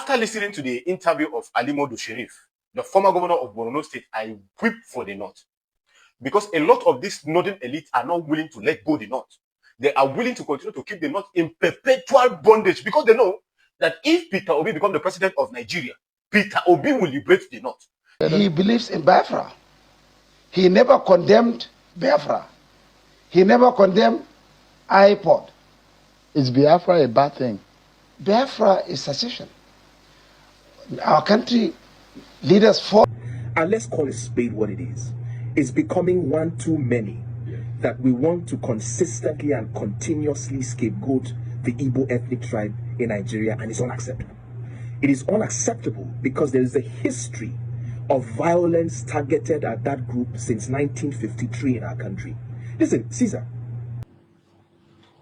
After listening to the interview of Ali Modu Sheriff, the former governor of Borno State, I weep for the North. Because a lot of this northern elite are not willing to let go the North. They are willing to continue to keep the North in perpetual bondage because they know that if Peter Obi becomes the president of Nigeria, Peter Obi will liberate the North. He believes in Biafra. He never condemned Biafra. He never condemned iPod. Is Biafra a bad thing? Biafra is secession. Our country leaders fought. And let's call a spade what it is. It's becoming one too many that we want to consistently and continuously scapegoat the Igbo ethnic tribe in Nigeria, and it's unacceptable. It is unacceptable because there is a history of violence targeted at that group since 1953 in our country. Listen, Caesar.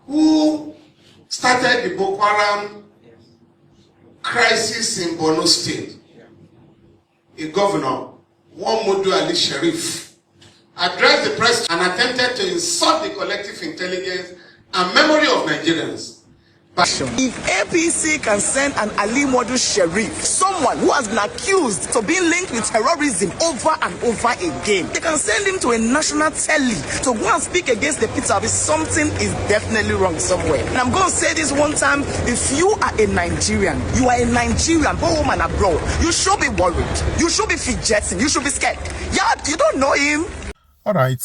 Who started the Boko Haram crisis in Borno State? A governor, YangaLife Sheriff, addressed the press and attempted to insult the collective intelligence and memory of Nigerians. If APC can send an Ali Modu Sheriff, someone who has been accused of being linked with terrorism over and over again, they can send him to a national telly to go and speak against the Peter Obi, something is definitely wrong somewhere. And I'm going to say this one time, if you are a Nigerian, both home and abroad, you should be worried, you should be fidgeting, you should be scared. Yeah, you don't know him. All right,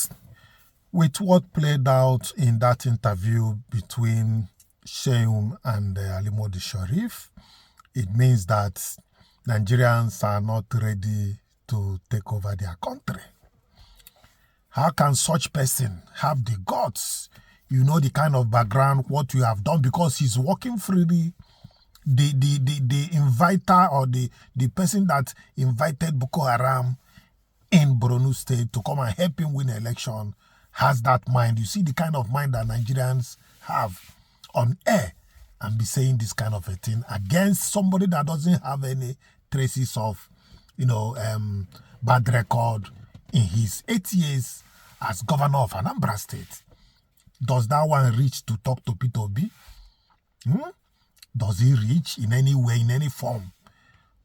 with what played out in that interview between Sherrif and Ali Modu Sheriff, it means that Nigerians are not ready to take over their country. How can such person have the guts? You know the kind of background, what you have done, because he's working freely. The inviter or the person that invited Boko Haram in Borno State to come and help him win an election has that mind. You see the kind of mind that Nigerians have on air and be saying this kind of a thing against somebody that doesn't have any traces of, bad record in his 8 years as governor of Anambra State. Does that one reach to talk to Peter Obi? Does he reach in any way, in any form?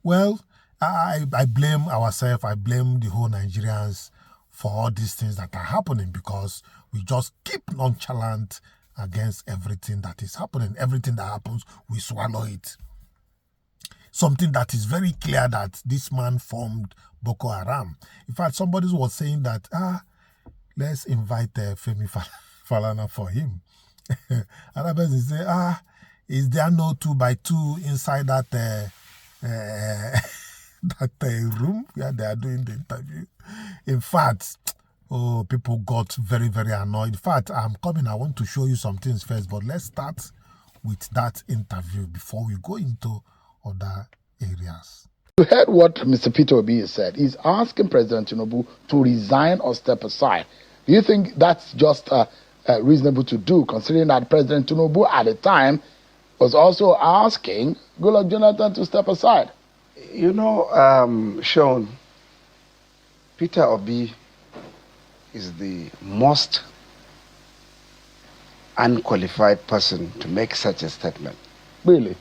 Well, I blame ourselves, I blame the whole Nigerians for all these things that are happening because we just keep nonchalant against everything that is happening. Everything that happens, we swallow it. Something that is very clear that this man formed Boko Haram. In fact, somebody was saying that, let's invite Femi Falana for him. Another person say, is there no 2x2 inside that room where they are doing the interview? In fact, people got very, very annoyed. In fact, I'm coming. I want to show you some things first, but let's start with that interview before we go into other areas. You heard what Mr. Peter Obi said. He's asking President Tinubu to resign or step aside. Do you think that's just reasonable to do, considering that President Tinubu at the time was also asking Goodluck Jonathan to step aside? You know, Sean, Peter Obi is the most unqualified person to make such a statement. Really?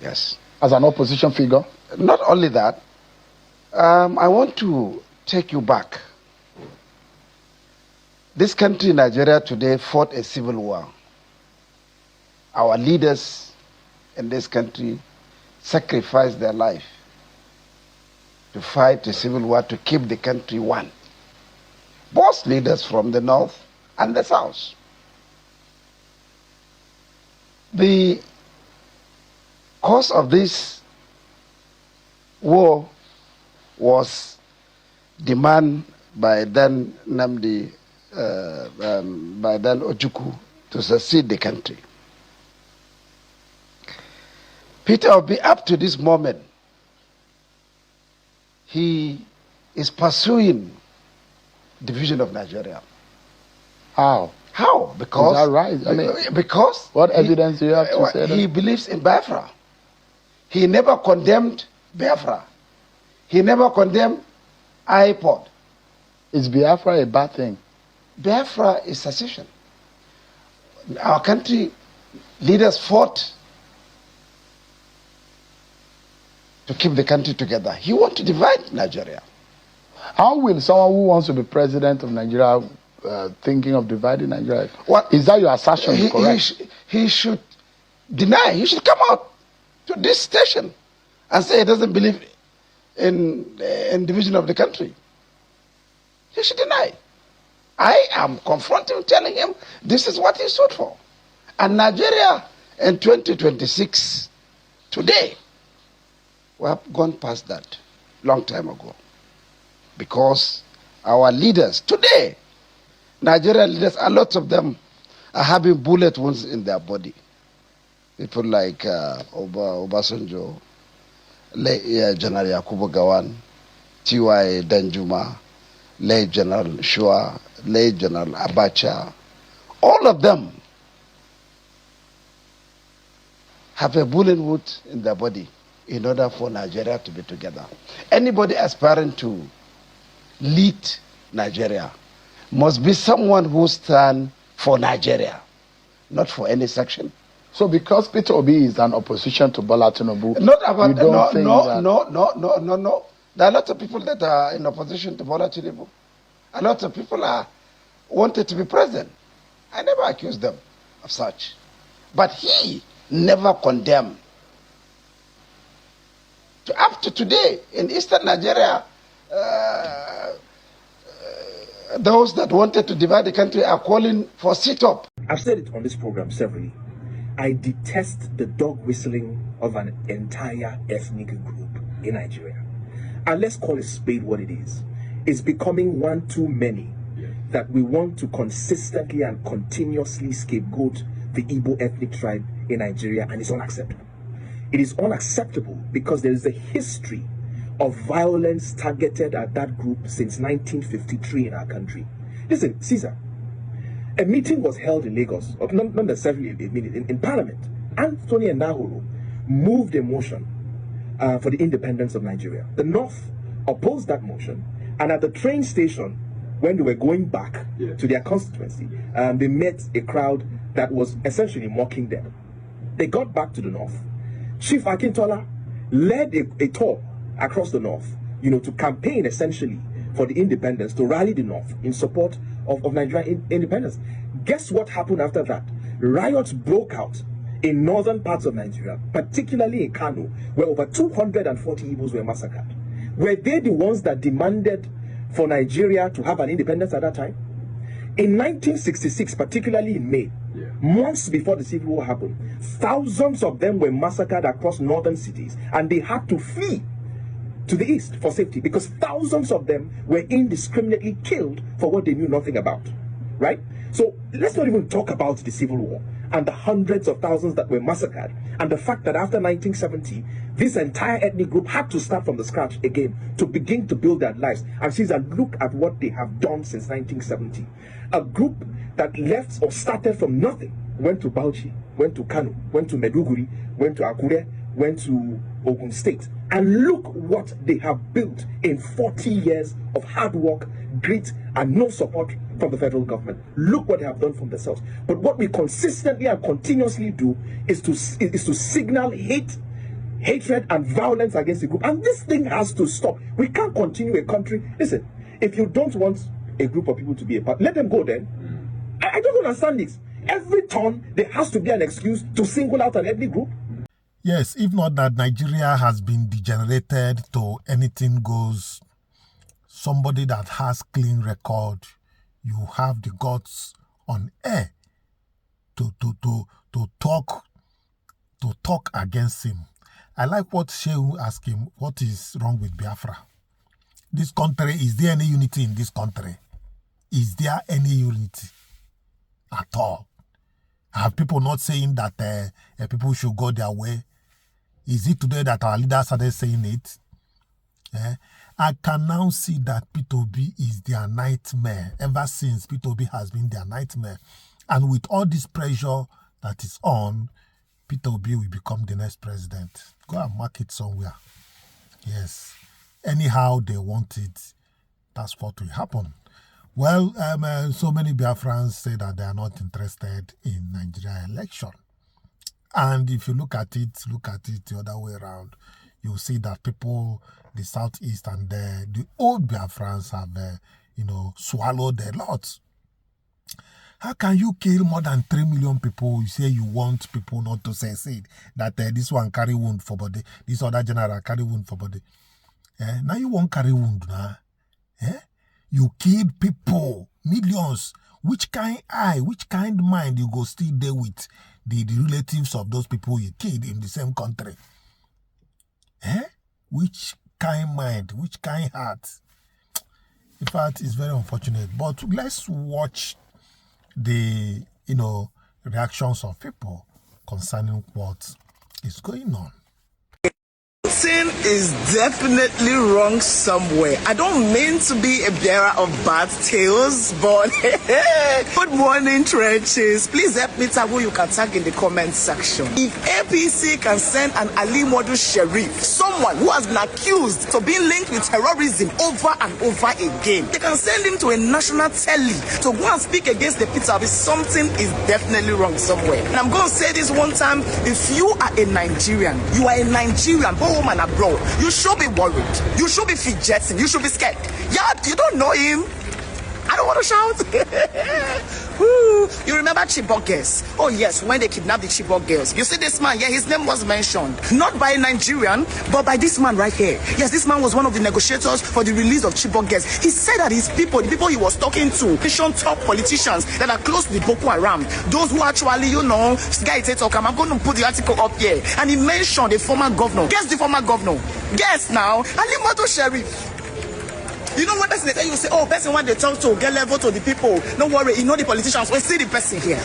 Yes. As an opposition figure? Not only that, I want to take you back. This country, Nigeria, today fought a civil war. Our leaders in this country sacrificed their life to fight a civil war to keep the country one. Both leaders from the north and the south. The cause of this war was demand by then Nnamdi, by then Ojukwu to succeed the country. Peter Obi, up to this moment, he is pursuing division of Nigeria. How? How? Because is that right? I mean, because what evidence do you have to say that? He believes in Biafra. He never condemned Biafra. He never condemned iPod. Is Biafra a bad thing? Biafra is secession. Our country leaders fought to keep the country together. He wants to divide Nigeria. How will someone who wants to be president of Nigeria thinking of dividing Nigeria? What is that your assertion? Correct? He should deny. He should come out to this station and say he doesn't believe in division of the country. He should deny. I am confronting, telling him this is what he stood for. And Nigeria in 2026, today, we have gone past that long time ago. Because our leaders, today, Nigerian leaders, a lot of them are having bullet wounds in their body. People like Obasanjo, General Yakubu Gawan, T.Y. Danjuma, late General Shua, late General Abacha, all of them have a bullet wound in their body in order for Nigeria to be together. Anybody aspiring to lead Nigeria must be someone who stands for Nigeria, not for any section. So because Peter Obi is an opposition to Bola Tinubu, not about you don't think that... No. There are a lot of people that are in opposition to Bola Tinubu. A lot of people are wanted to be president. I never accused them of such. But he never condemned. Up to today, in eastern Nigeria, those that wanted to divide the country are calling for sit-up. I've said it on this program severally. I detest the dog whistling of an entire ethnic group in Nigeria. And let's call a spade what it is. It's becoming one too many that we want to consistently and continuously scapegoat the Igbo ethnic tribe in Nigeria, and it's unacceptable. It is unacceptable because there is a history of violence targeted at that group since 1953 in our country. Listen, Caesar, a meeting was held in Lagos, or not necessarily a meeting, in Parliament. Anthony and Nahoro moved a motion for the independence of Nigeria. The North opposed that motion, and at the train station, when they were going back to their constituency, they met a crowd that was essentially mocking them. They got back to the North. Chief Akintola led a tour across the North, to campaign essentially for the independence, to rally the North in support of Nigerian independence. Guess what happened after that? Riots broke out in northern parts of Nigeria, particularly in Kano, where over 240 Igbos were massacred. Were they the ones that demanded for Nigeria to have an independence at that time? In 1966, particularly in May, months before the Civil War happened, thousands of them were massacred across northern cities, and they had to flee to the east for safety because thousands of them were indiscriminately killed for what they knew nothing about, right? So let's not even talk about the Civil War and the hundreds of thousands that were massacred, and the fact that after 1970, this entire ethnic group had to start from the scratch again to begin to build their lives. And Caesar, look at what they have done since 1970. A group that left or started from nothing, went to Bauchi, went to Kano, went to Meduguri, went to Akure, went to Ogun State, and look what they have built in 40 years of hard work, grit, and no support from the federal government. Look what they have done from themselves. But what we consistently and continuously do is to signal hatred and violence against the group. And this thing has to stop. We can't continue a country. Listen, if you don't want a group of people to be a part, let them go then. I don't understand this. Every turn, there has to be an excuse to single out an ethnic group. Yes, if not that Nigeria has been degenerated to anything goes, somebody that has clean record, you have the guts on air to talk against him. I like what Shehu asked him, what is wrong with Biafra? This country, is there any unity in this country? Is there any unity at all? Have people not saying that people should go their way? Is it today that our leaders started saying it? I can now see that P2B is their nightmare. Ever since P2B has been their nightmare. And with all this pressure that is on, P2B will become the next president. Go and mark it somewhere. Yes. Anyhow they want it, that's what will happen. Well, so many Biafrans say that they are not interested in Nigeria election. And if you look at it the other way around, you'll see that people, the Southeast and the old Biafrans have, swallowed a lot. How can you kill more than 3 million people? You say you want people not to succeed. That this one carry wound for body, this other general carry wound for body. Now you won't carry wound now. You killed people, millions. Which kind eye, which kind mind you go still there with the relatives of those people you killed in the same country? Which kind mind, which kind heart? In fact, it's very unfortunate. But let's watch the reactions of people concerning what is going on. Something is definitely wrong somewhere. I don't mean to be a bearer of bad tales, but good morning, trenches. Please help me tag who you can tag in the comment section. If APC can send an Ali Modu Sheriff, someone who has been accused of being linked with terrorism over and over again, they can send him to a national telly to go and speak against the Peter Obi. Something is definitely wrong somewhere. And I'm going to say this one time: if you are a Nigerian, both home and abroad, you should be worried. You should be fidgeting. You should be scared. Yeah, you don't know him. I don't want to shout. You remember Chibok girls? Oh yes, when they kidnapped the Chibok girls. You see this man, yeah, his name was mentioned. Not by a Nigerian, but by this man right here. Yes, this man was one of the negotiators for the release of Chibok girls. He said that his people, the people he was talking to, top politicians that are close to the Boko Haram, those who actually, I'm going to put the article up here. And he mentioned the former governor. Guess the former governor. Guess now, Ali Modu Sheriff. You know what person they tell you, say, oh, person when they talk to get level to the people. Don't worry, you know the politicians. We see the person here.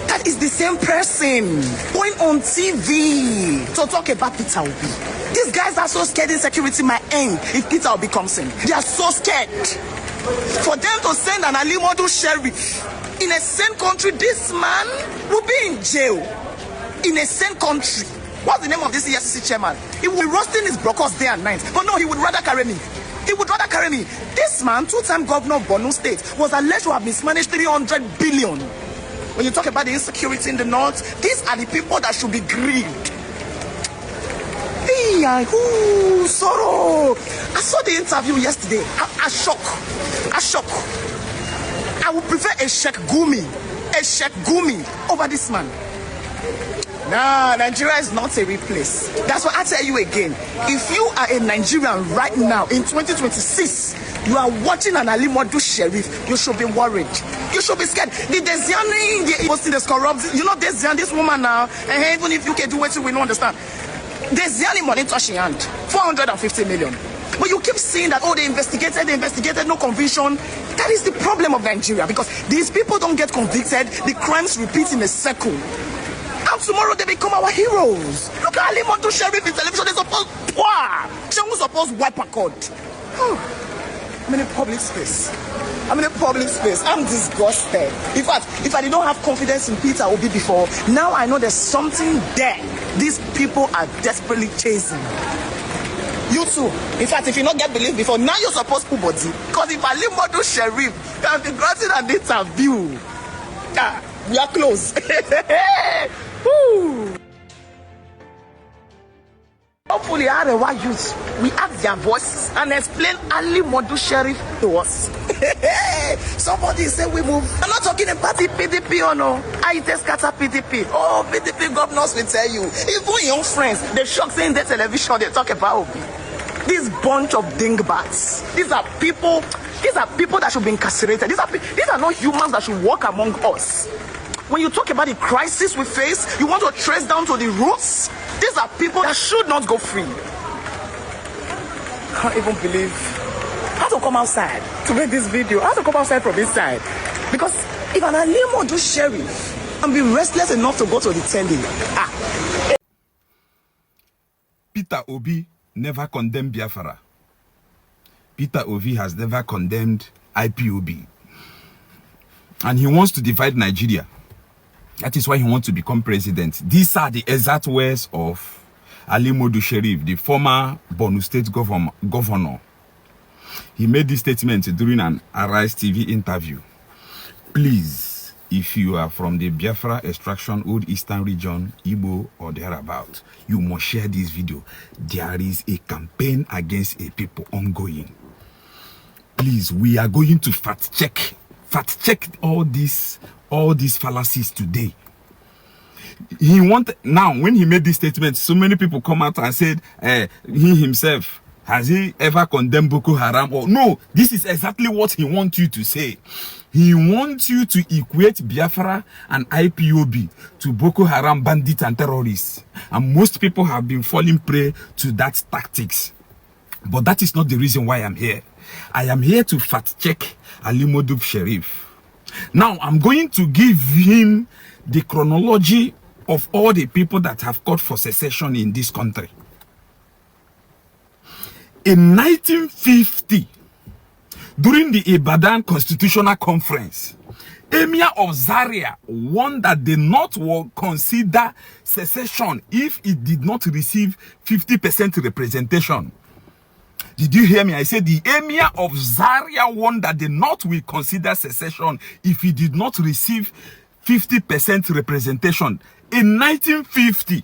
That is the same person going on TV to talk about Peter Obi. These guys are so scared in security might end if Peter Obi comes in. They are so scared. For them to send an Ali Modu Sheriff in a same country, this man will be in jail. In a same country. What's the name of this EFCC chairman? He will be roasting his brokers day and night. But no, he would rather carry me. He would rather carry me. This man, two-time governor of Borno State, was alleged to have mismanaged 300 billion. When you talk about the insecurity in the north, these are the people that should be grieved. Sorrow. I saw the interview yesterday. A shock. I would prefer a Sheikh Gumi over this man. Nah, Nigeria is not a real place. That's what I tell you again. If you are a Nigerian right now in 2026, you are watching an Ali Modu Sheriff, you should be worried. You should be scared. The Desiani, the posting is corrupt. You know Desiani, this woman now, and even if you can do what we don't understand. Desiani money touching hand, 450 million. But you keep saying that, oh, they investigated, no conviction. That is the problem of Nigeria, because these people don't get convicted, the crimes repeat in a circle. And tomorrow they become our heroes. Look at Ali Modu Sheriff in television. They're supposed to wipe a code. I'm in a public space. I'm disgusted. In fact, if I did not have confidence in Peter Obi before, now I know there's something there these people are desperately chasing. You too. In fact, if you not get belief before, now you're supposed to body. Because if Ali Modu Sheriff can be granted an interview, we are close. Hopefully, Arewa youth, we have their voices and explain Ali Modu Sheriff to us. Somebody say we move. I'm not talking about the PDP or no. I just scatter PDP. Oh, PDP governors will tell you. Even your friends, they shock saying the television, they talk about Obi. This bunch of dingbats. These are people that should be incarcerated. These are not humans that should walk among us. When you talk about the crisis we face, you want to trace down to the roots. These are people that should not go free. I can't even believe how to come outside to make this video. How to come outside from inside. Because if an Ali Modu Sheriff and be restless enough to go to the telly. Peter Obi never condemned Biafra. Peter Obi has never condemned IPOB. And he wants to divide Nigeria. That is why he wants to become president. These are the exact words of Ali Modu Sheriff, the former Borno State governor. He made this statement during an Arise TV interview. Please, if you are from the Biafra extraction, Old Eastern region, Igbo or thereabout, you must share this video. There is a campaign against a people ongoing. Please, we are going to fact check all these fallacies today. Now, when he made this statement, so many people come out and said, he himself, has he ever condemned Boko Haram? Or no, this is exactly what he wants you to say. He wants you to equate Biafra and IPOB to Boko Haram bandits and terrorists. And most people have been falling prey to that tactics. But that is not the reason why I'm here. I am here to fact check Ali Modu Sheriff. Now, I'm going to give him the chronology of all the people that have called for secession in this country. In 1950, during the Ibadan Constitutional Conference, Emir of Zaria warned that the North will consider secession if it did not receive 50% representation. Did you hear me? I said the Emir of Zaria warned that the North will consider secession if it did not receive 50% representation. In 1950,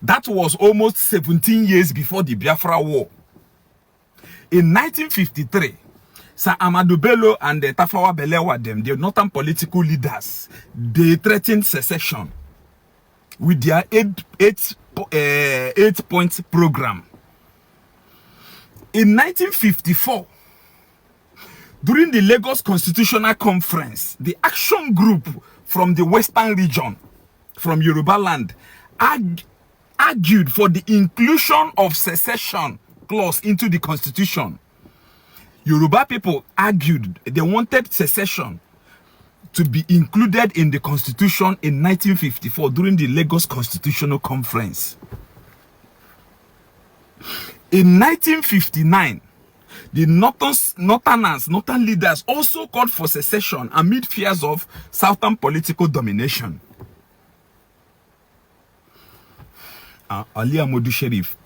that was almost 17 years before the Biafra War. In 1953, Sir Ahmadu Bello and Tafawa Balewa, the northern political leaders, they threatened secession with their eight-point program. In 1954, during the Lagos Constitutional Conference, the action group from the Western region, from Yoruba land, argued for the inclusion of secession clause into the constitution. Yoruba people argued they wanted secession to be included in the constitution in 1954 during the Lagos Constitutional Conference. In 1959, the northern leaders also called for secession amid fears of southern political domination. Ali Modu Sheriff,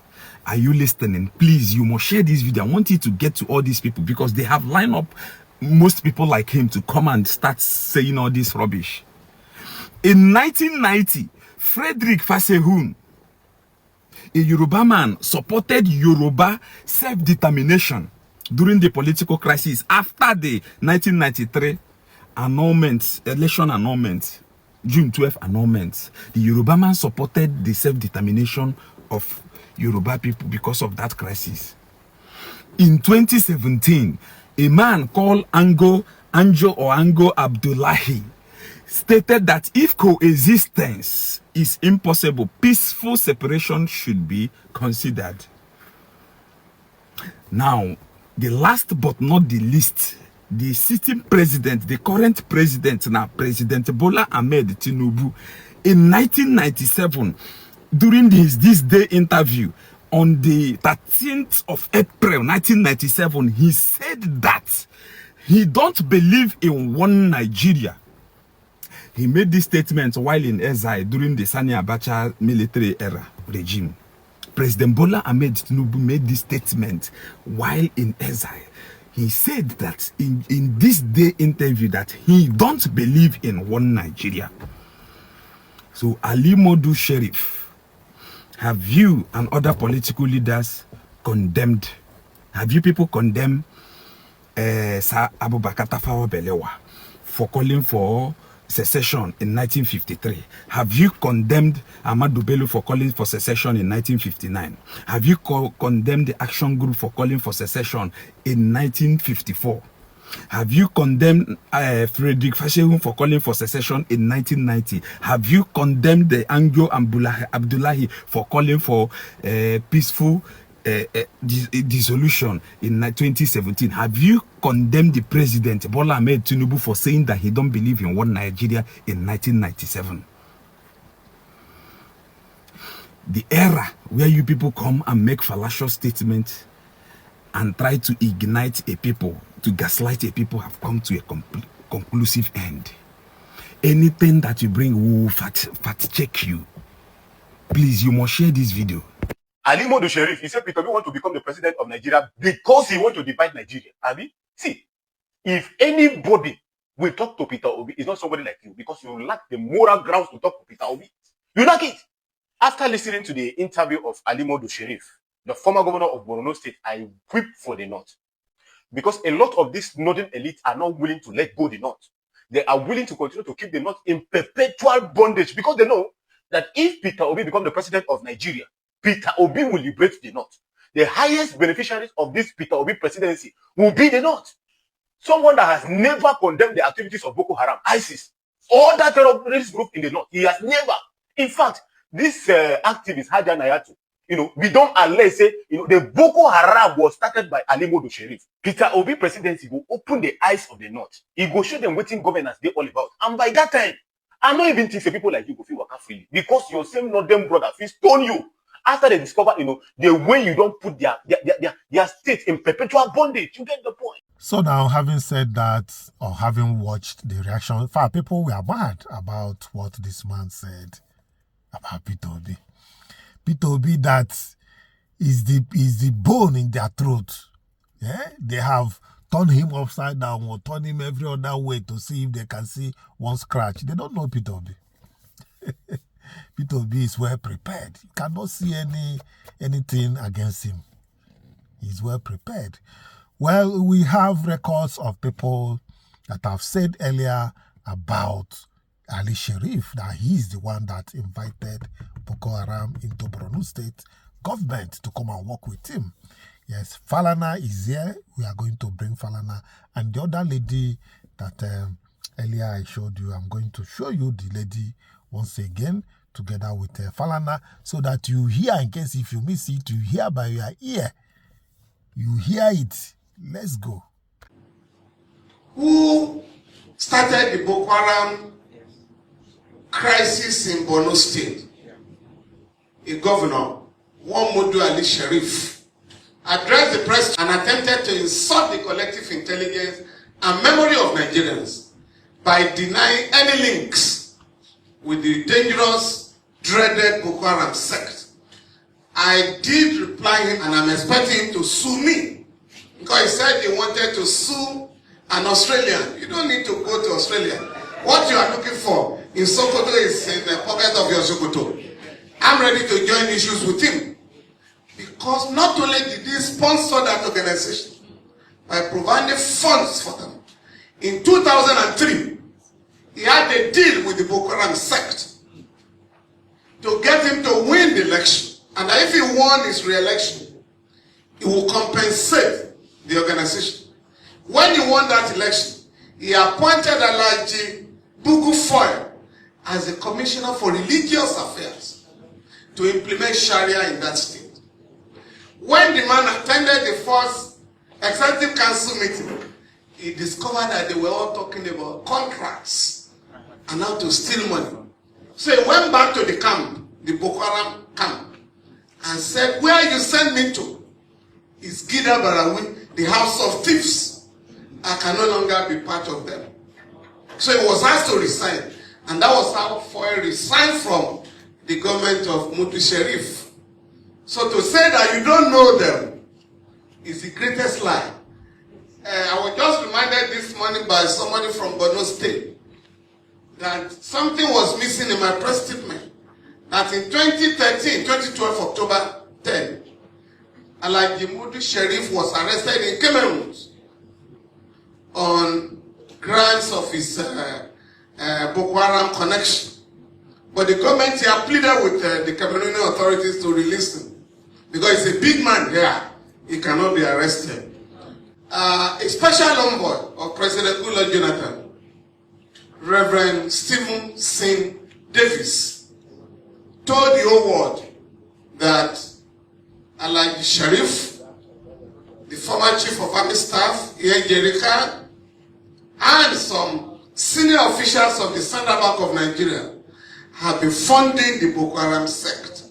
are you listening? Please, you must share this video. I want you to get to all these people because they have lined up most people like him to come and start saying all this rubbish. In 1990, Frederick Fasehun, a Yoruba man, supported Yoruba self-determination during the political crisis after the 1993 election annulment, June 12 annulment. The Yoruba man supported the self-determination of Yoruba people because of that crisis. In 2017, a man called Ango Abdullahi stated that if coexistence is impossible, peaceful separation should be considered. Now, the last but not the least, the sitting president, the current president now, President Bola Ahmed Tinubu, in 1997, during his This Day interview on the 13th of April 1997, he said that he don't believe in one Nigeria. He made this statement while in exile during the Sani Abacha military era regime. President Bola Ahmed Tinubu made this statement while in exile. He said that in this day interview that he don't believe in one Nigeria. So Ali Modu Sheriff, have you and other political leaders condemned? Have you people condemned Sir Abubakar Tafawa Balewa for calling for secession in 1953? Have you condemned Ahmadu Bello for calling for secession in 1959? Have you condemned the action group for calling for secession in 1954? Have you condemned Frederick Fasehun for calling for secession in 1990? Have you condemned the Ango Abdullahi for calling for peaceful dissolution in 2017? Have you condemned the president Bola Ahmed Tinubu for saying that he don't believe in one Nigeria in 1997? The era where you people come and make fallacious statements and try to ignite a people, to gaslight a people, have come to a conclusive end. Anything that you bring will fact check you. Please, you must share this video. Ali Modu Sheriff, he said Peter Obi want to become the president of Nigeria because he want to divide Nigeria. Abi, see, if anybody will talk to Peter Obi is not somebody like you, because you lack the moral grounds to talk to Peter Obi. You lack it. After listening to the interview of Ali Modu Sheriff, the former governor of Borno State, I weep for the North. Because a lot of this northern elite are not willing to let go the North. They are willing to continue to keep the North in perpetual bondage, because they know that if Peter Obi becomes the president of Nigeria, Peter Obi will liberate the North. The highest beneficiaries of this Peter Obi presidency will be the North. Someone that has never condemned the activities of Boko Haram, ISIS, or that terrorist group in the North. He has never. In fact, this activist, Hajan Ayatu, we don't allege, say, the Boko Haram was started by Ali Modu Sheriff. Peter Obi presidency will open the eyes of the North. He will show them what governance they all about. And by that time, I don't even think say people like you go feel work freely, because your same northern brother will stone you after they discover, the way you don't put their state in perpetual bondage. You get the point. So now, having said that, or having watched the reaction, people were mad about what this man said about Peter Obi. Peter Obi, that is the bone in their throat. Yeah? They have turned him upside down or turned him every other way to see if they can see one scratch. They don't know Peter Obi. Peter Obi is well prepared. You cannot see anything against him. He's well prepared. Well, we have records of people that have said earlier about Ali Sherrif, that he's the one that invited Boko Haram into Borno State government to come and work with him. Yes, Falana is here. We are going to bring Falana. And the other lady that earlier I showed you, I'm going to show you the lady once again, together with Falana, so that you hear, in case if you miss it, you hear by your ear. You hear it. Let's go. Who started the Boko Haram crisis in Borno State? A governor, Modu Ali Sheriff, addressed the press and attempted to insult the collective intelligence and memory of Nigerians by denying any links with the dangerous, dreaded Boko Haram sect. I did reply him, and I'm expecting him to sue me, because he said he wanted to sue an Australian. You don't need to go to Australia. What you are looking for in Sokoto is in the pocket of your Sokoto. I'm ready to join issues with him, because not only did he sponsor that organization by providing funds for them, in 2003, he had a deal with the Boko Haram sect to get him to win the election. And if he won his re-election, he will compensate the organization. When he won that election, he appointed Alhaji Bugu as the Commissioner for Religious Affairs to implement Sharia in that state. When the man attended the first Executive Council meeting, he discovered that they were all talking about contracts and how to steal money. So he went back to the camp, the Boko Haram camp, and said, "Where you send me to is Gida Barawi, the house of thieves. I can no longer be part of them." So he was asked to resign. And that was how Foy resigned from the government of Modu Sheriff. So to say that you don't know them is the greatest lie. I was just reminded this morning by somebody from Borno State that something was missing in my press statement. That in 2012, October 10, Ali Modu Sheriff was arrested in Cameroon on grounds of his Boko Haram connection. But the government here pleaded with the Cameroonian authorities to release him, because he's a big man here. He cannot be arrested. A special envoy of President Goodluck Jonathan, Reverend Stephen Singh Davis, told the whole world that Ali Sherrif, the former chief of army staff, Jerika, and some senior officials of the Central Bank of Nigeria have been funding the Boko Haram sect.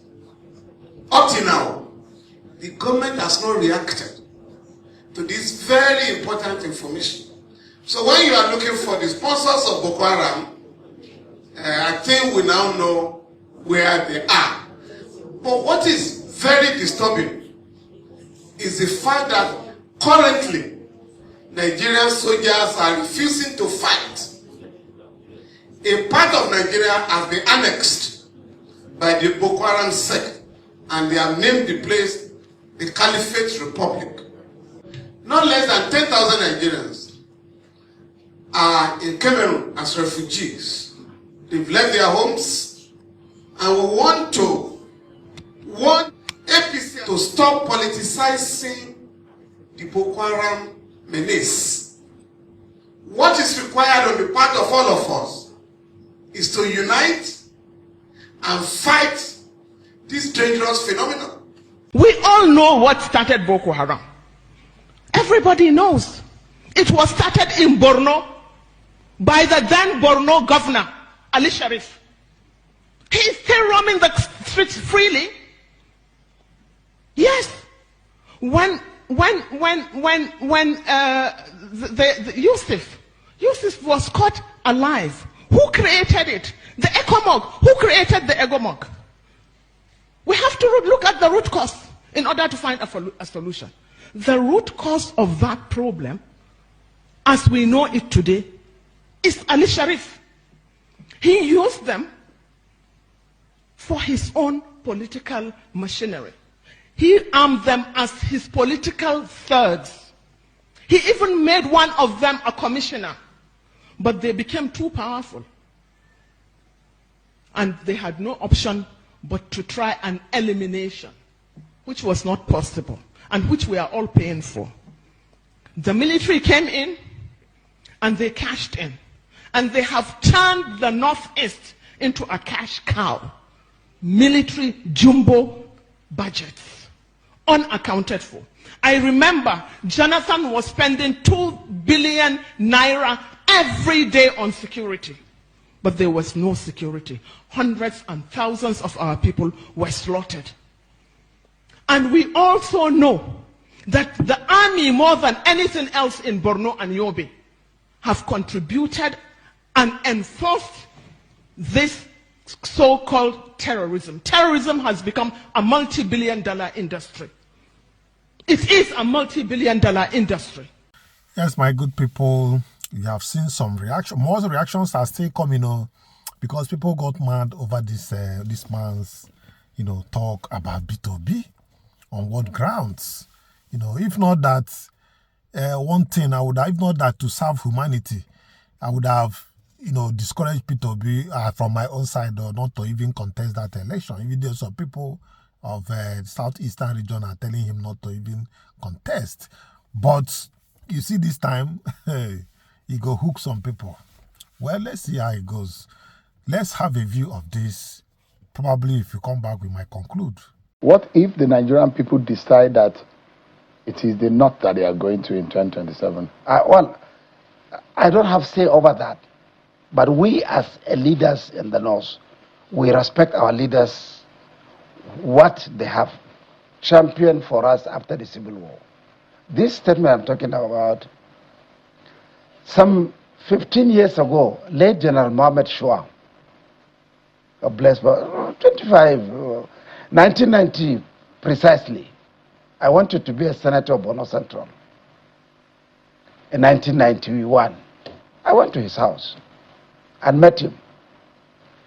Up till now, the government has not reacted to this very important information. So when you are looking for the sponsors of Boko Haram, I think we now know where they are. But what is very disturbing is the fact that currently Nigerian soldiers are refusing to fight. A part of Nigeria has been annexed by the Boko Haram sect, and they have named the place the Caliphate Republic. Not less than 10,000 Nigerians are in Cameroon as refugees. They've left their homes, and we want APC to stop politicizing the Boko Haram menace. What is required on the part of all of us is to unite and fight this dangerous phenomenon. We all know what started Boko Haram. Everybody knows. It was started in Borno by the then Borno governor, Ali Sharif. He is still roaming the streets freely. Yes. When Yusuf was caught alive, who created it? The ECOMOG. Who created the ECOMOG? We have to look at the root cause in order to find a solution. The root cause of that problem, as we know it today, is Ali Sharif. He used them for his own political machinery. He armed them as his political thugs. He even made one of them a commissioner. But they became too powerful. And they had no option but to try an elimination, which was not possible, and which we are all paying for. The military came in, and they cashed in. And they have turned the Northeast into a cash cow. Military jumbo budgets, unaccounted for. I remember Jonathan was spending 2 billion naira every day on security. But there was no security. Hundreds and thousands of our people were slaughtered. And we also know that the army, more than anything else in Borno and Yobe, have contributed and enforced this so-called terrorism. Terrorism has become a multi-billion-dollar industry. It is a multi-billion-dollar industry. Yes, my good people, you have seen some reaction. Most reactions are still coming, because people got mad over this man's, talk about B2B. On what grounds? If not that, one thing I would have, if not that to serve humanity, I would have, discouraged P2B from my own side, or not to even contest that election. Even though some people of southeastern region are telling him not to even contest. But you see, this time, he go hook some people. Well, let's see how it goes. Let's have a view of this. Probably if you come back, we might conclude. What if the Nigerian people decide that it is the north that they are going to in 2027? Well, I don't have say over that. But we as leaders in the north, we respect our leaders, what they have championed for us after the Civil War. This statement I'm talking about, some 15 years ago, late General Mohammed Shua, God bless, 1990 precisely, I wanted to be a senator of Borno Central. In 1991, I went to his house and met him.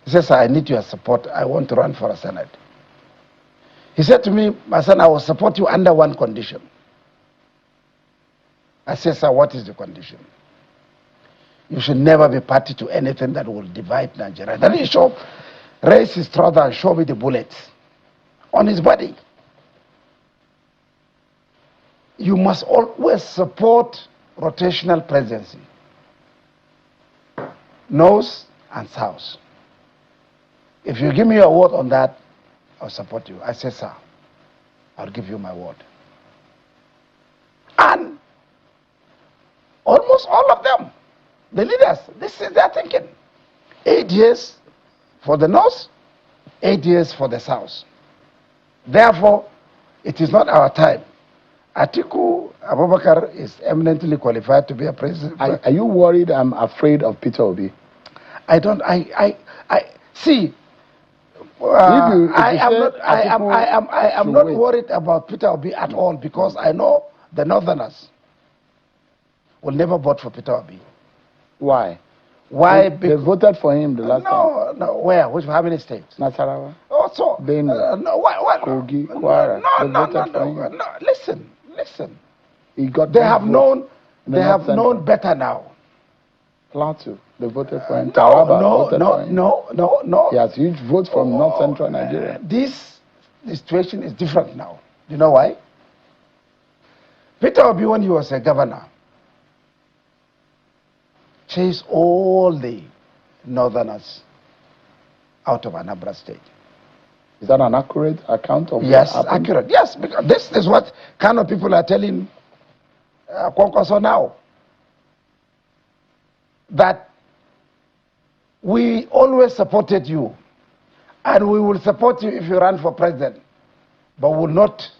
He says, I need your support. I want to run for a senate. He said to me, my son, I will support you under one condition. I said, sir, what is the condition? You should never be party to anything that will divide Nigeria. Then he raised his trouser and showed me the bullets on his body. You must always support rotational presidency, north and south. If you give me your word on that, I'll support you. I said, sir, I'll give you my word. And almost all of them, the leaders, this is their thinking. 8 years for the north, 8 years for the south. Therefore, it is not our time. Atiku Abubakar is eminently qualified to be a president. Are you worried? I'm afraid of Peter Obi. I see. I am not worried about Peter Obi at all, because I know the Northerners. will never vote for Peter Obi. Why? Why? They voted for him the last time. No. Where? How many states? Nasarawa. Also, no. What? Kogi, Kwara. No. Listen. He got. They have known. They have known better now. Plateau. They voted for him. Taraba. No. He has huge votes from North Central Nigeria. The situation is different now. You know why? Peter Obi, when he was a governor, chased all the northerners out of Anambra State. Is that an accurate account of yes, what happened? Accurate. Yes, because this is what kind of people are telling Kwankwaso now. That we always supported you, and we will support you if you run for president, but will not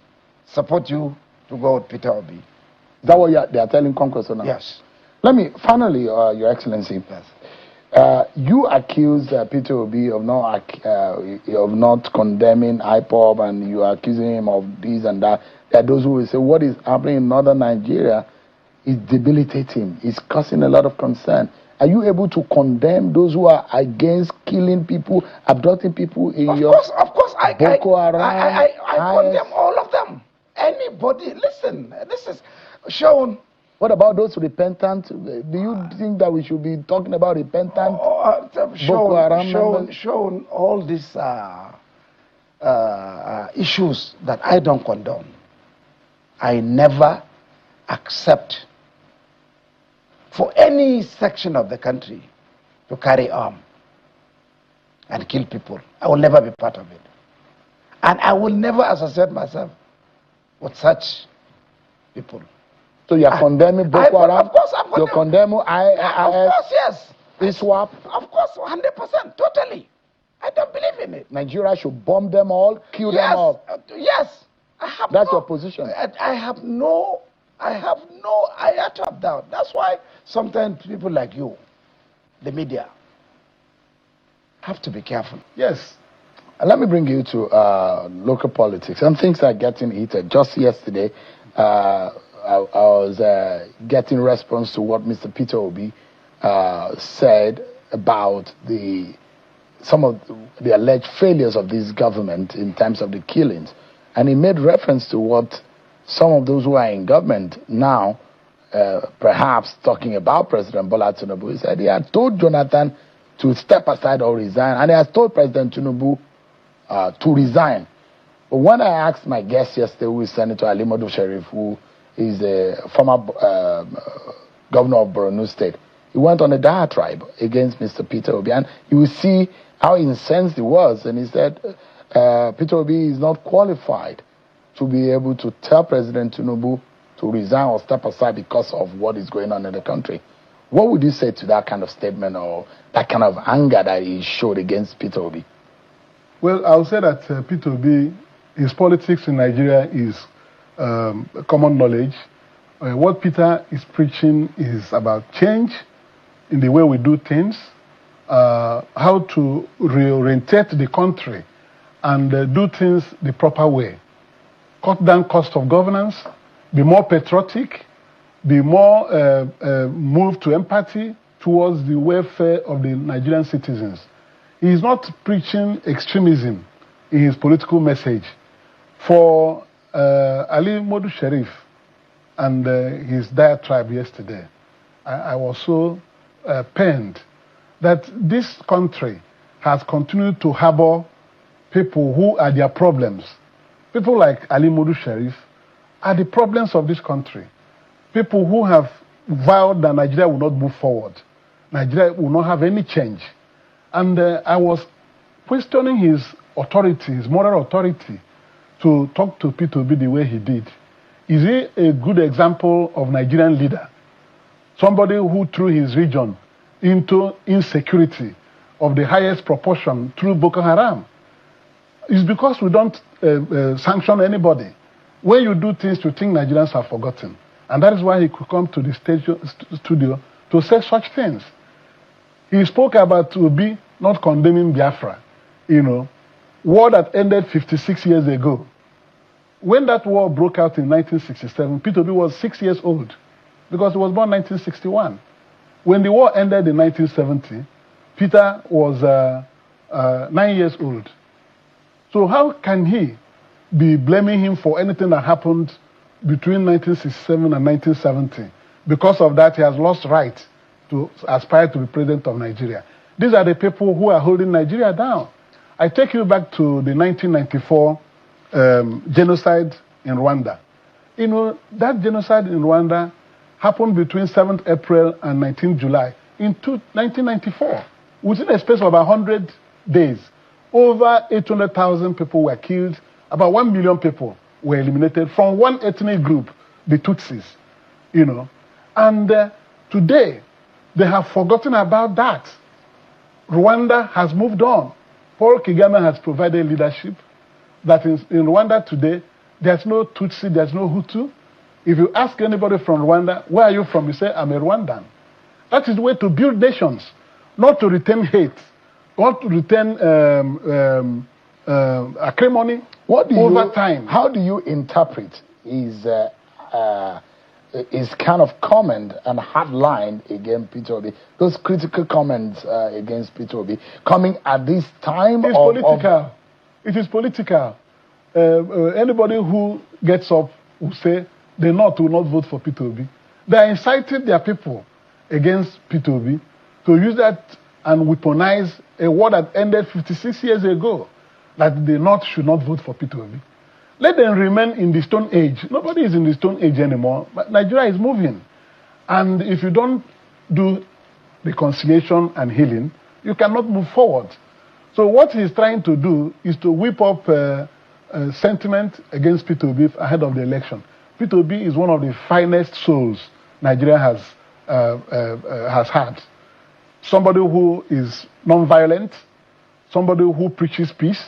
support you to go with Peter Obi. Is that what they are telling Kwankwaso now? Yes. Let me, finally, Your Excellency, you accuse Peter Obi of not condemning IPOB, and you are accusing him of this and that. There are those who will say what is happening in northern Nigeria is debilitating, is causing a lot of concern. Are you able to condemn those who are against killing people, abducting people in Of course, Boko Haram? I condemn all of them. Anybody, listen, this is shown. What about those repentant? Do you think that we should be talking about repentant Boko Haram members? Shown all these issues that I don't condone. I never accept for any section of the country to carry arm and kill people. I will never be part of it. And I will never associate myself with such people. So you are condemning Boko Haram? Of course, I'm condemning. You're condemning IS? Of course, yes. ISWAP? Of course, 100%, totally. I don't believe in it. Nigeria should bomb them all, kill them all? Yes. That's your position? I have no iota of doubt. That's why sometimes people like you, the media, have to be careful. Yes. Let me bring you to local politics. And things are getting heated. Just yesterday, I was getting response to what Mr. Peter Obi said about some of the alleged failures of this government in terms of the killings. And he made reference to what some of those who are in government now, perhaps talking about President Bola Tinubu, he said he had told Jonathan to step aside or resign, and he has told President Tinubu to resign. But when I asked my guest yesterday, who is Senator Ali Modu Sheriff, who is a former governor of Borno State, he went on a diatribe against Mr. Peter Obi, and you will see how incensed he was, and he said Peter Obi is not qualified to be able to tell President Tinubu to resign or step aside because of what is going on in the country. What would you say to that kind of statement or that kind of anger that he showed against Peter Obi? Well, I'll say that Peter Obi, his politics in Nigeria is common knowledge. What Peter is preaching is about change in the way we do things, how to reorientate the country and do things the proper way. Cut down cost of governance, be more patriotic, be more moved to empathy towards the welfare of the Nigerian citizens. He is not preaching extremism in his political message. For Ali Modu Sheriff and his diatribe yesterday, I was so pained that this country has continued to harbor people who are their problems. People like Ali Modu Sheriff are the problems of this country. People who have vowed that Nigeria will not move forward. Nigeria will not have any change. And I was questioning his authority, his moral authority, to talk to Peter Obi the way he did. Is he a good example of Nigerian leader? Somebody who threw his region into insecurity of the highest proportion through Boko Haram. It's because we don't sanction anybody. When you do things, you think Nigerians have forgotten. And that is why he could come to the studio to say such things. He spoke about Obi not condemning Biafra, war that ended 56 years ago. When that war broke out in 1967, Peter Obi was 6 years old. because he was born 1961. When the war ended in 1970, Peter was 9 years old. So how can he be blaming him for anything that happened between 1967 and 1970? Because of that, he has lost right to aspire to be president of Nigeria. These are the people who are holding Nigeria down. I take you back to the 1994 genocide in Rwanda. You know, that genocide in Rwanda happened between 7th April and 19th July in 1994. Within a space of 100 days, over 800,000 people were killed, about 1 million people were eliminated from one ethnic group, the Tutsis, you know. And today, they have forgotten about that. Rwanda has moved on. Paul Kagame has provided leadership that in Rwanda today, there's no Tutsi, there's no Hutu. If you ask anybody from Rwanda, where are you from? You say, I'm a Rwandan. That is the way to build nations, not to retain hate, not to retain acrimony over time. How do you interpret his kind of comment and hard line against Peter Obi? Those critical comments against Peter Obi coming at this time It's political. It is political. Anybody who gets up will say the North will not vote for Peter Obi. They are inciting their people against Peter Obi to use that and weaponize a war that ended 56 years ago, that the North should not vote for Peter Obi. Let them remain in the Stone Age. Nobody is in the Stone Age anymore. But Nigeria is moving. And if you don't do reconciliation and healing, you cannot move forward. So what he's trying to do is to whip up sentiment against Peter Obi ahead of the election. Peter Obi is one of the finest souls Nigeria has had. Somebody who is non-violent, somebody who preaches peace,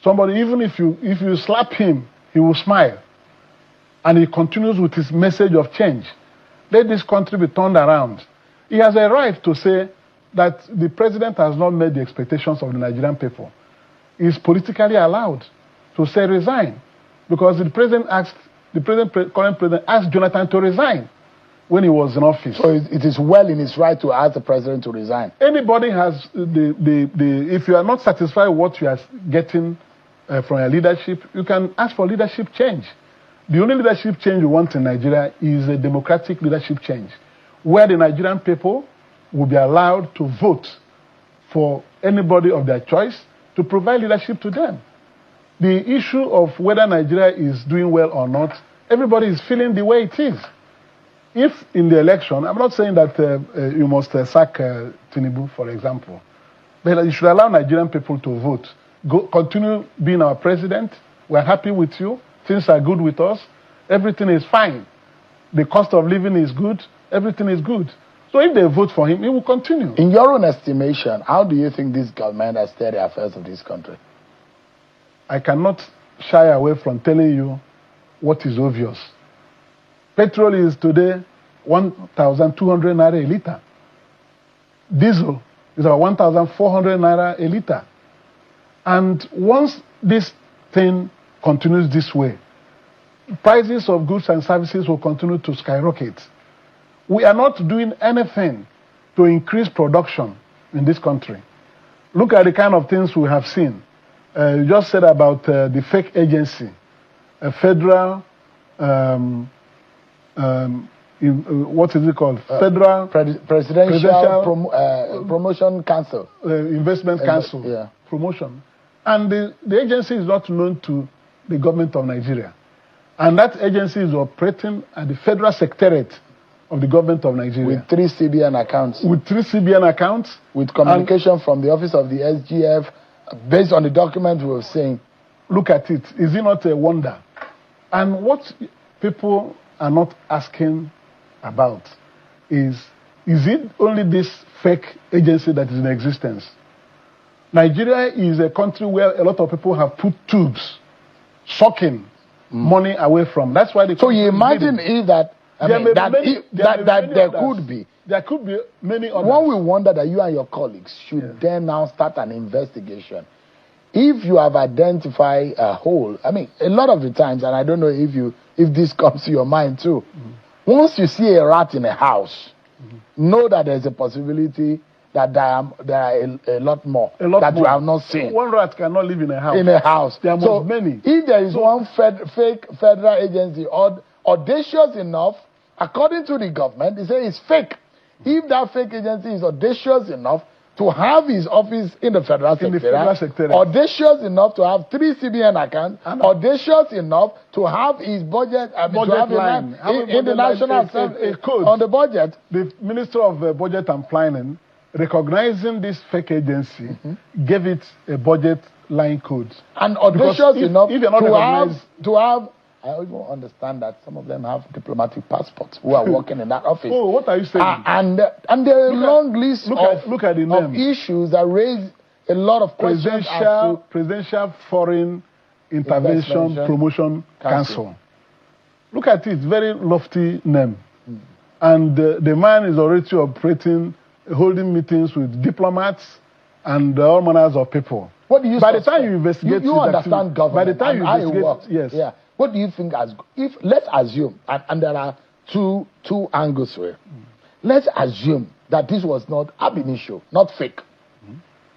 somebody, even if you slap him, he will smile. And he continues with his message of change. Let this country be turned around. He has a right to say that the president has not met the expectations of the Nigerian people. He is politically allowed to say resign. Because the current president asked Jonathan to resign when he was in office. So it is well in his right to ask the president to resign. Anybody has if you are not satisfied with what you are getting from your leadership, you can ask for leadership change. The only leadership change we want in Nigeria is a democratic leadership change, where the Nigerian people will be allowed to vote for anybody of their choice to provide leadership to them. The issue of whether Nigeria is doing well or not, everybody is feeling the way it is. If in the election, I'm not saying that you must sack Tinubu, for example, but you should allow Nigerian people to vote. Continue being our president. We're happy with you. Things are good with us. Everything is fine. The cost of living is good. Everything is good. So if they vote for him, he will continue. In your own estimation, how do you think this government has steered the affairs of this country? I cannot shy away from telling you what is obvious. Petrol is today 1,200 naira a liter. Diesel is about 1,400 naira a liter. And once this thing continues this way, prices of goods and services will continue to skyrocket. We are not doing anything to increase production in this country. Look at the kind of things we have seen. You just said about the fake agency, a federal, what is it called? Federal Presidential Promotion Council. Investment Council. Yeah. Promotion. And the agency is not known to the government of Nigeria. And that agency is operating at the Federal Secretariat of the government of Nigeria. With 3 CBN accounts. With 3 CBN accounts. With communication from the office of the SGF, based on the document we were saying. Look at it. Is it not a wonder? And what people are not asking about is it only this fake agency that is in existence? Nigeria is a country where a lot of people have put tubes, sucking money away from. That's why they. So you imagine if that. There could be. There could be many others. One will wonder that you and your colleagues should then now start an investigation. If you have identified a hole, I mean, a lot of the times, and I don't know if this comes to your mind too, Once you see a rat in a house, know that there's a possibility that there are a lot more that you have not seen. One rat cannot live in a house. In a house. There are so many. If there is one fake federal agency audacious enough, according to the government, they say it's fake. If that fake agency is audacious enough to have his office in the federal secretariat, audacious enough to have 3 CBN accounts, audacious enough to have his budget, line in the national a code on the budget. The Minister of Budget and Planning, recognizing this fake agency, gave it a budget line code. And audacious enough if you're not to have. I even understand that some of them have diplomatic passports who are working in that office. Oh, what are you saying? And there are a long list of issues that raise a lot of questions. Presidential Foreign Intervention Promotion Council. Look at it, very lofty name. And the man is already operating, holding meetings with diplomats and all manners of people. What do you by the time you investigate, you understand government. By the time you investigate, yes. Yeah. What do you think let's assume, and there are two angles here. Let's assume that this was not ab initio, not fake.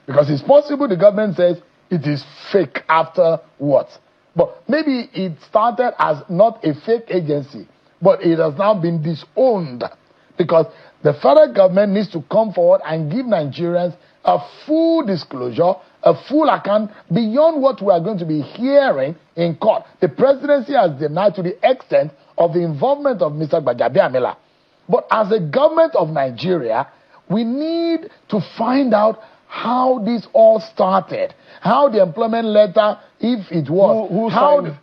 Because it's possible the government says it is fake after what? But maybe it started as not a fake agency, but it has now been disowned. Because the federal government needs to come forward and give Nigerians a full disclosure, a full account beyond what we are going to be hearing in court. The presidency has denied to the extent of the involvement of Mr. Gbajabiamila. But as a government of Nigeria, we need to find out how this all started, how the employment letter, if it was,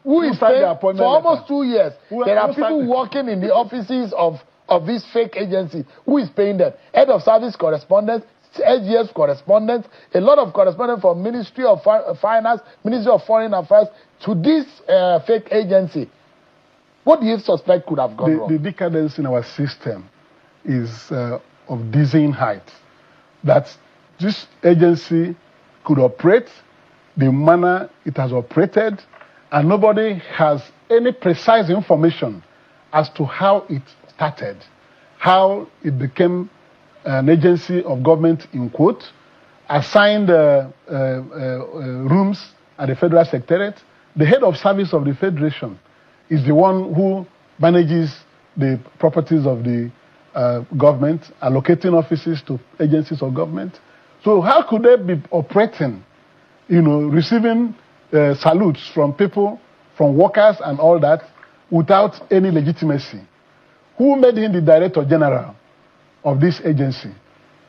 who is paid for almost 2 years. There are people working in the offices of this fake agency. Who is paying them? Head of service correspondents, SGS correspondents, a lot of correspondents from Ministry of Finance, Ministry of Foreign Affairs to this fake agency. What do you suspect could have gone wrong? The decadence in our system is of dizzying height. That this agency could operate the manner it has operated, and nobody has any precise information as to how it started, how it became an agency of government, in quote, assigned rooms at the Federal Secretariat. The head of service of the Federation is the one who manages the properties of the government, allocating offices to agencies of government. So how could they be operating, receiving salutes from people, from workers and all that, without any legitimacy? Who made him the Director General of this agency?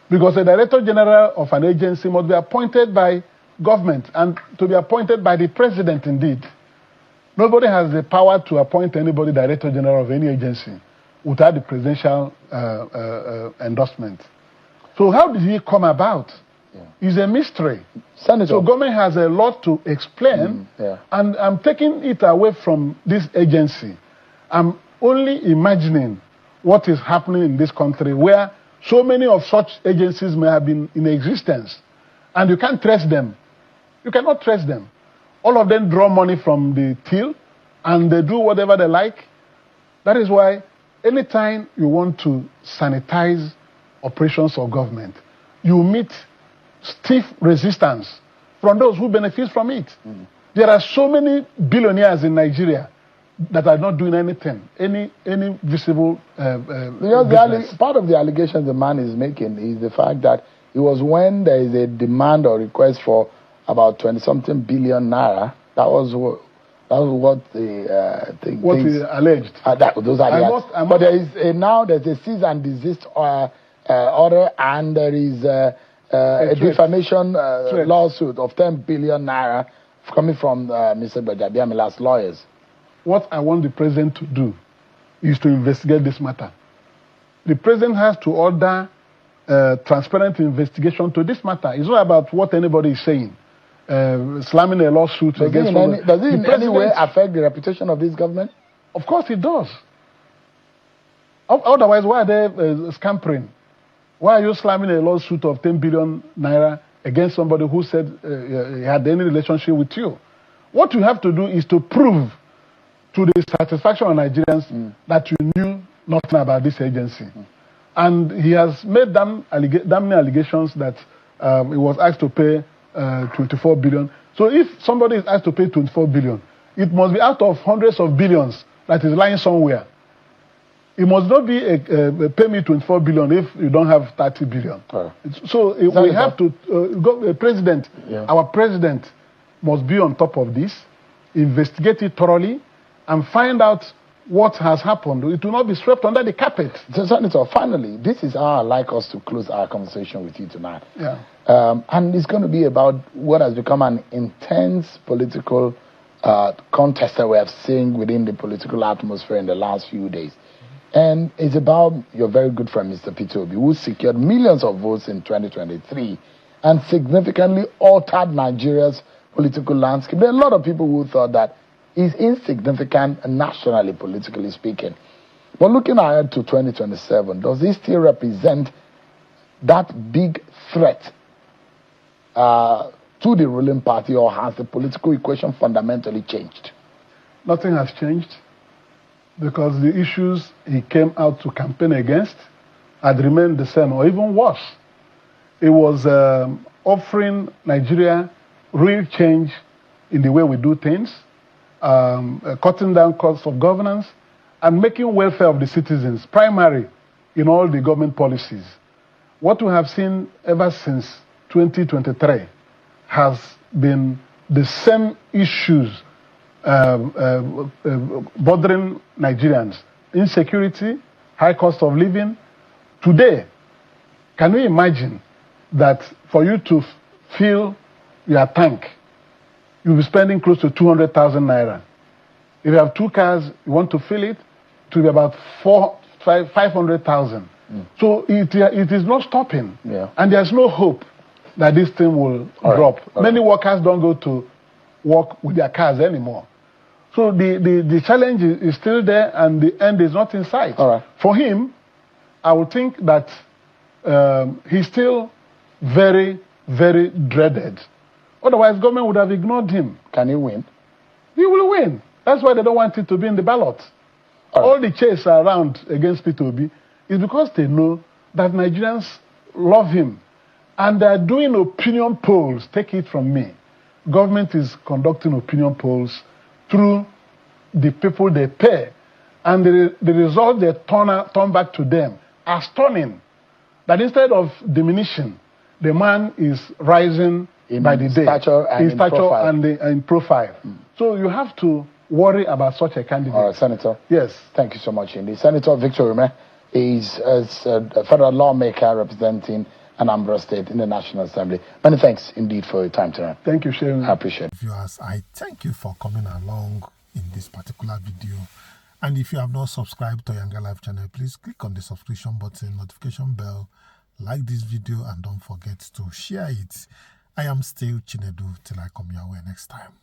Because the Director General of an agency must be appointed by government and to be appointed by the President indeed. Nobody has the power to appoint anybody Director General of any agency without the presidential endorsement. So how did he come about? It's a mystery. Senator. So government has a lot to explain, and I'm taking it away from this agency. I'm only imagining what is happening in this country where so many of such agencies may have been in existence, and you can't trace them. You cannot trace them. All of them draw money from the till, and they do whatever they like. That is why anytime you want to sanitize operations of government, you meet stiff resistance from those who benefit from it. There are so many billionaires in Nigeria that are not doing anything, any visible business. Part of the allegation the man is making is the fact that it was when there is a demand or request for about 20-something billion naira. That was what the thing. What is alleged? Those are but there is now there's a cease and desist order, and there is a defamation lawsuit of 10 billion naira coming from Mr. Gbajabiamila's lawyers. What I want the president to do is to investigate this matter. The president has to order transparent investigation to this matter. It's not about what anybody is saying. Slamming a lawsuit against somebody. Does it in any way affect the reputation of this government? Of course it does. Otherwise, why are they scampering? Why are you slamming a lawsuit of 10 billion naira against somebody who said he had any relationship with you? What you have to do is to prove to the satisfaction of Nigerians that you knew nothing about this agency. And he has made damning allegations that he was asked to pay 24 billion. So if somebody is asked to pay 24 billion, it must be out of hundreds of billions that is lying somewhere. It must not be a pay me 24 billion if you don't have 30 billion. So we have to go. President, our president must be on top of this, investigate it thoroughly, and find out what has happened. It will not be swept under the carpet. So, Senator, finally, this is how I'd like us to close our conversation with you tonight. Yeah. And it's going to be about what has become an intense political contest that we have seen within the political atmosphere in the last few days. And it's about your very good friend, Mr. Peter Obi, who secured millions of votes in 2023 and significantly altered Nigeria's political landscape. There are a lot of people who thought that he's insignificant nationally, politically speaking. But looking ahead to 2027, does he still represent that big threat to the ruling party, or has the political equation fundamentally changed? Nothing has changed, because the issues he came out to campaign against had remained the same, or even worse. It was offering Nigeria real change in the way we do things, cutting down costs of governance, and making welfare of the citizens primary in all the government policies. What we have seen ever since 2023 has been the same issues bothering Nigerians: insecurity, high cost of living. Today, can you imagine that for you to fill your tank, you'll be spending close to 200,000 naira? If you have 2 cars, you want to fill it, to be about 500,000. So it is not stopping, and there's no hope that this thing will drop. Many workers don't go to work with their cars anymore. So the challenge is still there, and the end is not in sight. For him, I would think that he's still very, very dreaded. Otherwise, government would have ignored him. Can he win? He will win. That's why they don't want it to be in the ballot. All the chase around against Peter Obi is because they know that Nigerians love him. And they're doing opinion polls. Take it from me. Government is conducting opinion polls through the people they pay. And the result they turn back to them are stunning. That instead of diminishing, the man is rising by the day. In stature and in profile. So you have to worry about such a candidate. All right, Senator. Yes. Thank you so much indeed. Senator Victor Ume is a federal lawmaker representing Anambra State in the National Assembly. Many thanks indeed for your time tonight. Thank you, Sharon. I appreciate it. Viewers, I thank you for coming along in this particular video. And if you have not subscribed to YangaLife channel, please click on the subscription button, notification bell, like this video, and don't forget to share it. I am still Chinedu till I come your way next time.